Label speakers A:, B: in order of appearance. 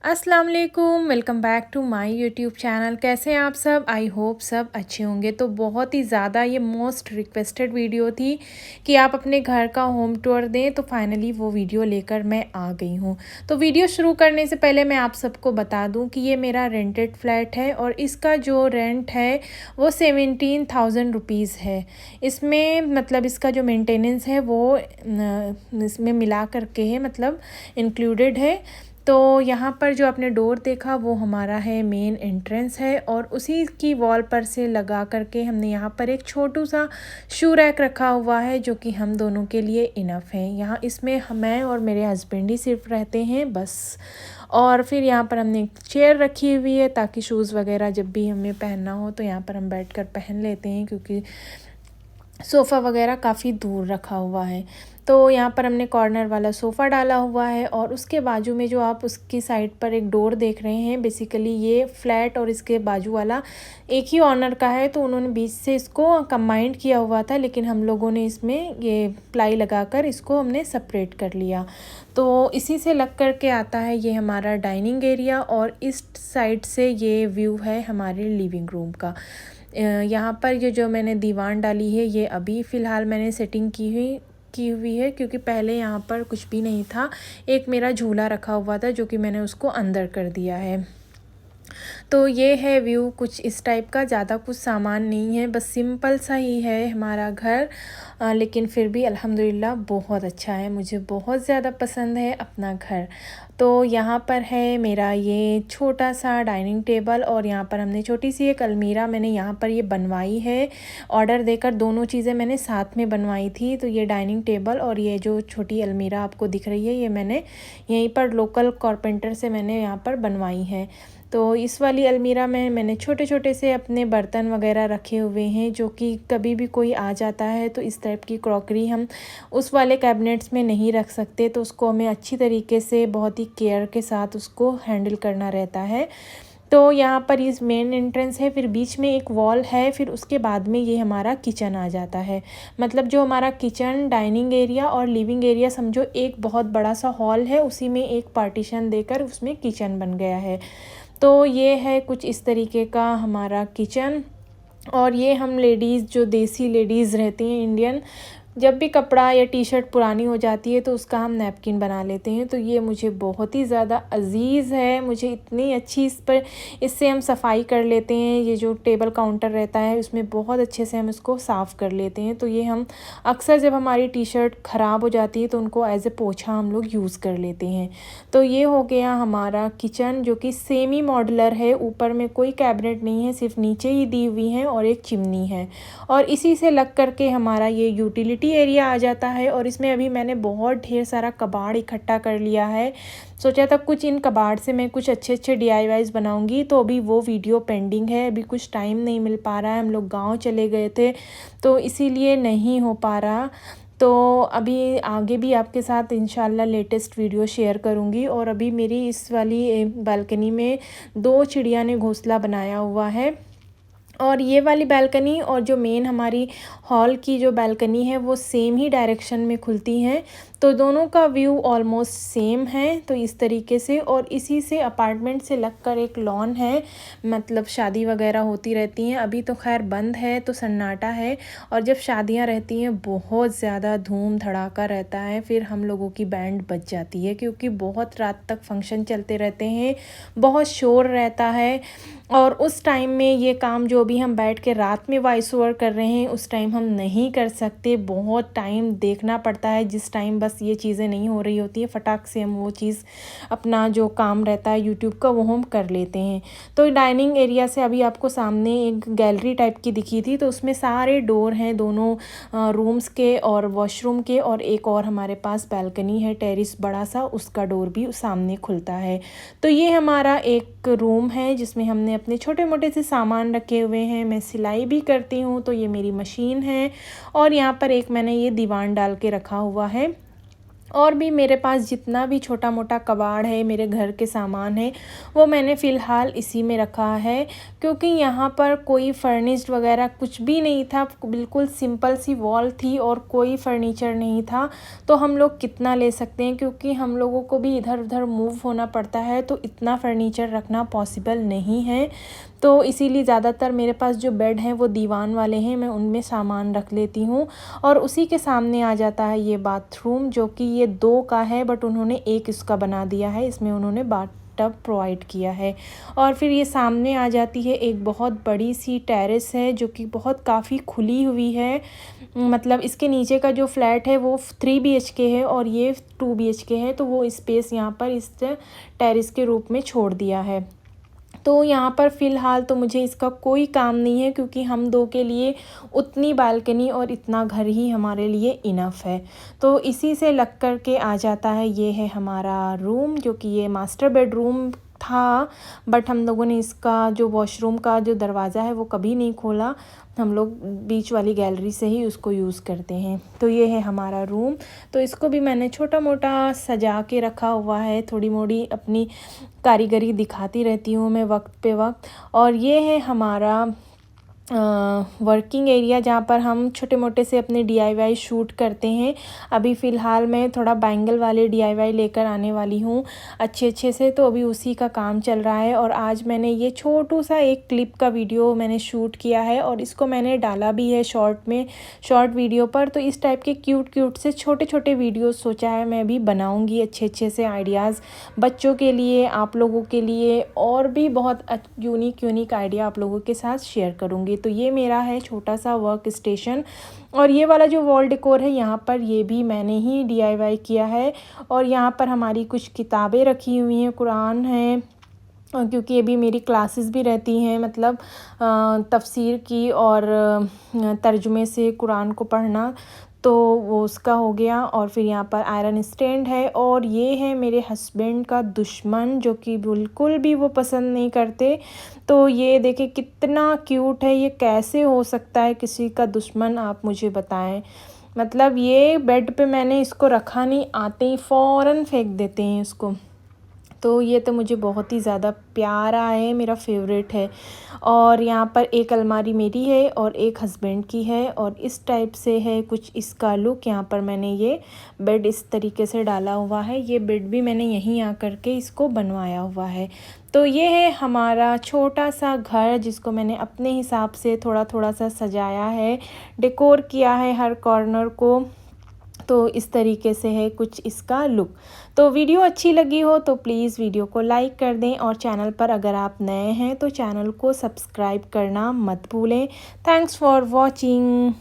A: अस्सलाम वालेकुम, welcome back to my YouTube channel. कैसे हैं आप सब? आई होप सब अच्छे होंगे। तो बहुत ही ज़्यादा ये मोस्ट रिक्वेस्टेड वीडियो थी कि आप अपने घर का होम टूर दें, तो फाइनली वो वीडियो लेकर मैं आ गई हूँ। तो वीडियो शुरू करने से पहले मैं आप सबको बता दूँ कि ये मेरा रेंटेड फ्लैट है और इसका जो रेंट है वो 17,000 रुपीज़ है। इसमें मतलब इसका जो मेंटेनेंस है वो इसमें मिला करके है, मतलब इंक्लूडेड है। तो यहाँ पर जो आपने डोर देखा वो हमारा है मेन एंट्रेंस है और उसी की वॉल पर से लगा करके हमने यहाँ पर एक छोटू सा शू रैक रखा हुआ है जो कि हम दोनों के लिए इनफ है। यहाँ इसमें मैं और मेरे हस्बैंड ही सिर्फ रहते हैं बस। और फिर यहाँ पर हमने एक चेयर रखी हुई है ताकि शूज़ वगैरह जब भी हमें पहनना हो तो यहाँ पर हम बैठकर पहन लेते हैं, क्योंकि सोफ़ा वगैरह काफ़ी दूर रखा हुआ है। तो यहाँ पर हमने कॉर्नर वाला सोफ़ा डाला हुआ है और उसके बाजू में जो आप उसकी साइड पर एक डोर देख रहे हैं, बेसिकली ये फ्लैट और इसके बाजू वाला एक ही ऑनर का है, तो उन्होंने बीच से इसको कंबाइंड किया हुआ था, लेकिन हम लोगों ने इसमें ये प्लाई लगाकर इसको हमने सेपरेट कर लिया। तो इसी से लग कर के आता है ये हमारा डाइनिंग एरिया और इस साइड से ये व्यू है हमारे लिविंग रूम का। यहाँ पर ये जो मैंने दीवान डाली है ये अभी फ़िलहाल मैंने सेटिंग की हुई है, क्योंकि पहले यहाँ पर कुछ भी नहीं था। एक मेरा झूला रखा हुआ था जो कि मैंने उसको अंदर कर दिया है। तो ये है व्यू कुछ इस टाइप का, ज़्यादा कुछ सामान नहीं है, बस सिंपल सा ही है हमारा घर। लेकिन फिर भी अल्हम्दुलिल्लाह बहुत अच्छा है, मुझे बहुत ज़्यादा पसंद है अपना घर। तो यहाँ पर है मेरा ये छोटा सा डाइनिंग टेबल और यहाँ पर हमने छोटी सी एक अलमीरा मैंने यहाँ पर ये बनवाई है। ऑर्डर देकर दोनों चीज़ें मैंने साथ में बनवाई थी। तो ये डाइनिंग टेबल और ये जो छोटी अलमीरा आपको दिख रही है ये मैंने यहीं पर लोकल कारपेंटर से मैंने यहाँ पर बनवाई है। तो इस वाली अलमीरा में मैंने छोटे छोटे से अपने बर्तन वगैरह रखे हुए हैं, जो कि कभी भी कोई आ जाता है तो इस टाइप की क्रॉकरी हम उस वाले कैबिनेट्स में नहीं रख सकते, तो उसको हमें अच्छी तरीके से बहुत ही केयर के साथ उसको हैंडल करना रहता है। तो यहाँ पर इस मेन एंट्रेंस है, फिर बीच में एक वॉल है, फिर उसके बाद में ये हमारा किचन आ जाता है। मतलब जो हमारा किचन, डाइनिंग एरिया और लिविंग एरिया समझो एक बहुत बड़ा सा हॉल है, उसी में एक पार्टीशन देकर उसमें किचन बन गया है। तो ये है कुछ इस तरीके का हमारा किचन। और ये हम लेडीज़ जो देसी लेडीज़ रहती हैं इंडियन, जब भी कपड़ा या टी शर्ट पुरानी हो जाती है तो उसका हम नैपकिन बना लेते हैं। तो ये मुझे बहुत ही ज़्यादा अज़ीज़ है, मुझे इतनी अच्छी इससे हम सफाई कर लेते हैं। ये जो टेबल काउंटर रहता है उसमें बहुत अच्छे से हम इसको साफ़ कर लेते हैं। तो ये हम अक्सर जब हमारी टी शर्ट ख़राब हो जाती है तो उनको एज ए पोछा हम लोग यूज़ कर लेते हैं। तो ये हो गया हमारा किचन जो कि सेमी मॉडुलर है, ऊपर में कोई कैबिनेट नहीं है, सिर्फ नीचे ही दी हुई है और एक चिमनी है। और इसी से लग करके हमारा ये यूटिलिटी एरिया आ जाता है। और इसमें अभी मैंने बहुत ढेर सारा कबाड़ इकट्ठा कर लिया है। सोचा था कुछ इन कबाड़ से मैं कुछ अच्छे अच्छे DIYs बनाऊंगी, तो अभी वो वीडियो पेंडिंग है, अभी कुछ टाइम नहीं मिल पा रहा है। हम लोग गांव चले गए थे तो इसीलिए नहीं हो पा रहा। तो अभी आगे भी आपके साथ इंशाल्लाह लेटेस्ट वीडियो शेयर करूंगी। और अभी मेरी इस वाली बालकनी में 2 चिड़िया ने घोंसला बनाया हुआ है। और ये वाली बालकनी और जो मेन हमारी हॉल की जो बालकनी है वो सेम ही डायरेक्शन में खुलती हैं, तो दोनों का व्यू ऑलमोस्ट सेम है। तो इस तरीके से, और इसी से अपार्टमेंट से लगकर एक लॉन है, मतलब शादी वगैरह होती रहती हैं। अभी तो खैर बंद है तो सन्नाटा है, और जब शादियां रहती हैं बहुत ज़्यादा धूम धड़ाका रहता है, फिर हम लोगों की बैंड बज जाती है, क्योंकि बहुत रात तक फंक्शन चलते रहते हैं, बहुत शोर रहता है। और उस टाइम में ये काम जो भी हम बैठ के रात में वॉइस ओवर कर रहे हैं उस टाइम हम नहीं कर सकते, बहुत टाइम देखना पड़ता है। जिस टाइम बस ये चीज़ें नहीं हो रही होती है, फटाक से हम वो चीज़ अपना जो काम रहता है यूट्यूब का वो हम कर लेते हैं। तो डाइनिंग एरिया से अभी आपको सामने एक गैलरी टाइप की दिखी थी, तो उसमें सारे डोर हैं दोनों रूम्स के और वॉशरूम के, और एक और हमारे पास बालकनी है टेरिस बड़ा सा, उसका डोर भी सामने खुलता है। तो ये हमारा एक रूम है जिसमें हमने अपने छोटे मोटे से सामान रखे हुए हैं। मैं सिलाई भी करती हूँ, तो ये मेरी मशीन है। और यहाँ पर एक मैंने ये दीवान डाल के रखा हुआ है। और भी मेरे पास जितना भी छोटा मोटा कबाड़ है, मेरे घर के सामान है, वो मैंने फ़िलहाल इसी में रखा है, क्योंकि यहाँ पर कोई फर्निश्ड वगैरह कुछ भी नहीं था। बिल्कुल सिंपल सी वॉल थी और कोई फर्नीचर नहीं था। तो हम लोग कितना ले सकते हैं, क्योंकि हम लोगों को भी इधर उधर मूव होना पड़ता है, तो इतना फर्नीचर रखना पॉसिबल नहीं है। तो इसीलिए ज़्यादातर मेरे पास जो बेड हैं वो दीवान वाले हैं, मैं उनमें सामान रख लेती हूँ। और उसी के सामने आ जाता है ये बाथरूम, जो कि ये 2 का है, बट उन्होंने एक इसका बना दिया है, इसमें उन्होंने बाथ टब प्रोवाइड किया है। और फिर ये सामने आ जाती है एक बहुत बड़ी सी टेरेस है, जो कि बहुत काफ़ी खुली हुई है। मतलब इसके नीचे का जो फ्लैट है वो 3 BHK है और ये 2 BHK है, तो वो स्पेस यहाँ पर इस टेरेस के रूप में छोड़ दिया है। तो यहाँ पर फ़िलहाल तो मुझे इसका कोई काम नहीं है, क्योंकि हम 2 के लिए उतनी बालकनी और इतना घर ही हमारे लिए इनफ है। तो इसी से लग कर के आ जाता है, ये है हमारा रूम, जो कि ये मास्टर बेडरूम था, बट हम लोगों ने इसका जो वॉशरूम का जो दरवाज़ा है वो कभी नहीं खोला। हम लोग बीच वाली गैलरी से ही उसको यूज़ करते हैं। तो ये है हमारा रूम। तो इसको भी मैंने छोटा मोटा सजा के रखा हुआ है, थोड़ी मोड़ी अपनी कारीगरी दिखाती रहती हूँ मैं वक्त पे वक्त। और ये है हमारा वर्किंग एरिया, जहाँ पर हम छोटे मोटे से अपने DIY शूट करते हैं। अभी फ़िलहाल मैं थोड़ा बैंगल वाले DIY लेकर आने वाली हूँ अच्छे से, तो अभी उसी का काम चल रहा है। और आज मैंने ये छोटू सा एक क्लिप का वीडियो मैंने शूट किया है और इसको मैंने डाला भी है शॉर्ट वीडियो पर। तो इस टाइप के क्यूट से छोटे छोटे वीडियोज़ सोचा है मैं भी बनाऊँगी, अच्छे से आइडियाज़ बच्चों के लिए, आप लोगों के लिए, और भी बहुत यूनिक आइडिया आप लोगों के साथ शेयर करूँगी। तो ये मेरा है छोटा सा वर्क स्टेशन। और ये वाला जो वॉल डेकोर है यहाँ पर, ये भी मैंने ही DIY किया है। और यहाँ पर हमारी कुछ किताबें रखी हुई हैं, कुरान है, क्योंकि अभी मेरी क्लासेस भी रहती हैं, मतलब तफसीर की और तर्जुमे से कुरान को पढ़ना, तो वो उसका हो गया। और फिर यहाँ पर आयरन स्टैंड है। और ये है मेरे हस्बैंड का दुश्मन, जो कि बिल्कुल भी वो पसंद नहीं करते। तो ये देखिए कितना क्यूट है, ये कैसे हो सकता है किसी का दुश्मन, आप मुझे बताएं। मतलब ये बेड पे मैंने इसको रखा नहीं, आते ही फ़ौरन फेंक देते हैं इसको। तो ये तो मुझे बहुत ही ज़्यादा प्यारा है, मेरा फेवरेट है। और यहाँ पर एक अलमारी मेरी है और एक हस्बैंड की है, और इस टाइप से है कुछ इसका लुक। यहाँ पर मैंने ये बेड इस तरीके से डाला हुआ है, ये बेड भी मैंने यहीं आकर के इसको बनवाया हुआ है। तो ये है हमारा छोटा सा घर, जिसको मैंने अपने हिसाब से थोड़ा सा सजाया है, डेकोर किया है हर कॉर्नर को। तो इस तरीके से है कुछ इसका लुक। तो वीडियो अच्छी लगी हो तो प्लीज़ वीडियो को लाइक कर दें, और चैनल पर अगर आप नए हैं तो चैनल को सब्सक्राइब करना मत भूलें। Thanks for watching.